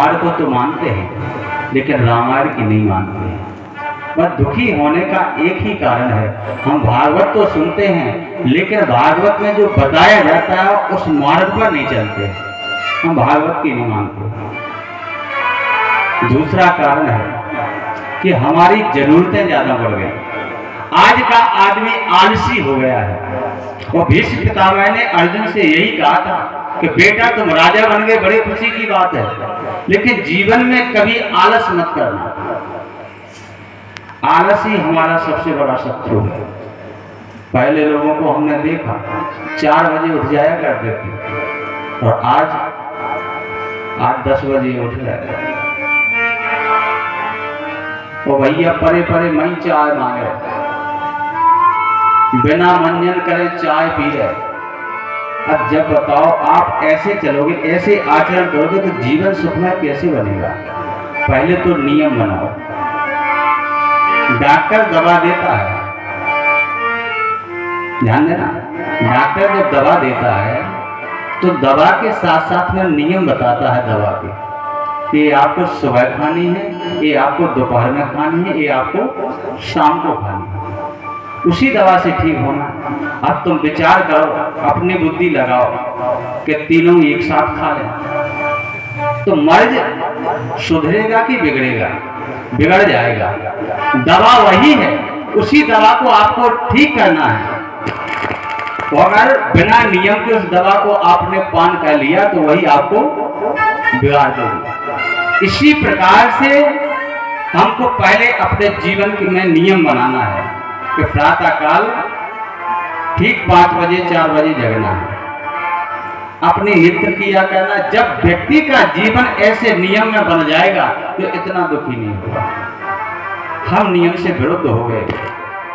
रामायण को तो मानते हैं लेकिन रामायण की नहीं मानते हैं। बस दुखी होने का एक ही कारण है, हम भागवत तो सुनते हैं लेकिन भागवत में जो बताया जाता है उस मार्ग पर नहीं चलते, हम भागवत की नहीं मानते। दूसरा कारण है कि हमारी जरूरतें ज्यादा बढ़ गई। आज का आदमी आलसी हो गया है। और भीष्म पितामह ने अर्जुन से यही कहा था कि बेटा तुम राजा बन गए, बड़ी खुशी की बात है, लेकिन जीवन में कभी आलस मत करना। आलस ही हमारा सबसे बड़ा शत्रु है। पहले लोगों को हमने देखा 4 बजे उठ जाया करते थे और आज 8-10 बजे उठ जाएगा। और भैया परे परे मई चाय मांगे, बिना मंजन करे चाय पी रहे। अब जब बताओ आप ऐसे चलोगे, ऐसे आचरण करोगे तो जीवन सुखमय कैसे बनेगा? पहले तो नियम बनाओ। डॉक्टर दवा देता है, ध्यान देना, डॉक्टर जब दवा देता है तो दवा के साथ साथ में नियम बताता है दवा के, ये आपको सुबह खानी है, ये आपको दोपहर में खानी है, ये आपको शाम को खानी है। उसी दवा से ठीक होना। अब तुम विचार करो, अपनी बुद्धि लगाओ कि तीनों एक साथ खा लें तो मर्ज सुधरेगा कि बिगड़ेगा? बिगड़ जाएगा। दवा वही है, उसी दवा को आपको ठीक करना है। तो अगर बिना नियम के उस दवा को आपने पान कर लिया तो वही आपको बिगाड़ देगी। इसी प्रकार से हमको पहले अपने जीवन में नियम बनाना है कि प्रातः काल ठीक 5 बजे 4 बजे जगना है, अपनी नित्य किया करना। जब व्यक्ति का जीवन ऐसे नियम में बन जाएगा तो इतना दुखी नहीं होगा। हम नियम से विरुद्ध हो गए,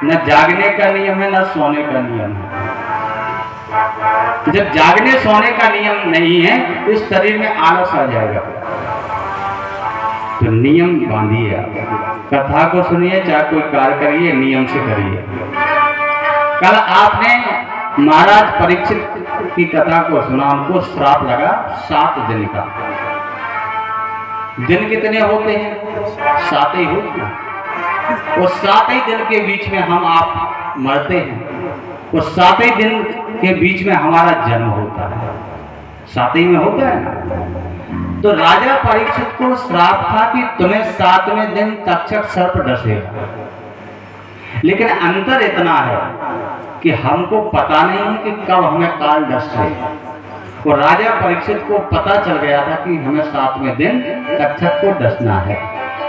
न जागने का नियम है न सोने का नियम है। जब जागने सोने का नियम नहीं है तो इस शरीर में आलस आ जाएगा। तो नियम बांधिए, आप कथा को सुनिए, चाहे कोई कार्य करिए, नियम से करिए। कल आपने महाराज परीक्षित की कथा को सुना, उनको श्राप लगा 7 दिन का। दिन कितने होते हैं? 7 ही होते हैं। वो 7 ही दिन के बीच में हम आप मरते हैं, वो 7 ही दिन के बीच में हमारा जन्म होता है। 7 ही में होता है ना। तो राजा परीक्षित को श्राप था कि तुम्हें 7वें दिन तक्षक सर्प डसेगा। लेकिन अंतर इतना है कि हमको पता नहीं है कि कब हमें काल डसे। और राजा परीक्षित को पता चल गया था कि हमें 7वें दिन तक्षक को डसना है,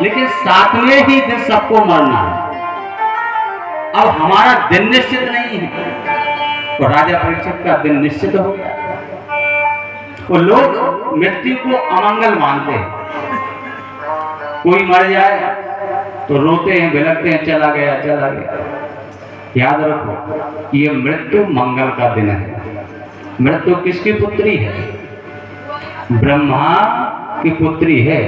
लेकिन 7वें ही दिन सबको मरना है। अब हमारा दिन निश्चित नहीं है, और राजा परीक्षित का दिन निश्चित हो गया। वो लोग मृत्यु को अमंगल मानते हैं। कोई मर जाए तो रोते हैं, बिलखते हैं, चला गया चला गया। याद रखो, ये मृत्यु मंगल का दिन है। मृत्यु किसकी पुत्री है? ब्रह्मा की पुत्री है।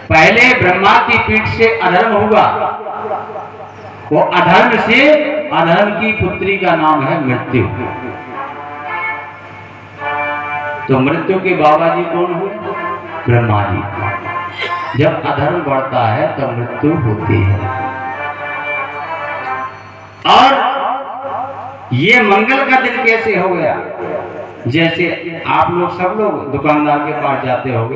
पहले ब्रह्मा की पीठ से अधर्म हुआ, वो अधर्म से अधर्म की पुत्री का नाम है मृत्यु। तो मृत्यु के बाबा जी कौन हुए? ब्रह्मा जी। जब अधर्म बढ़ता है तब मृत्यु होती है। और ये मंगल का दिन कैसे हो गया? जैसे आप लोग सब लोग दुकानदार के पास जाते होंगे,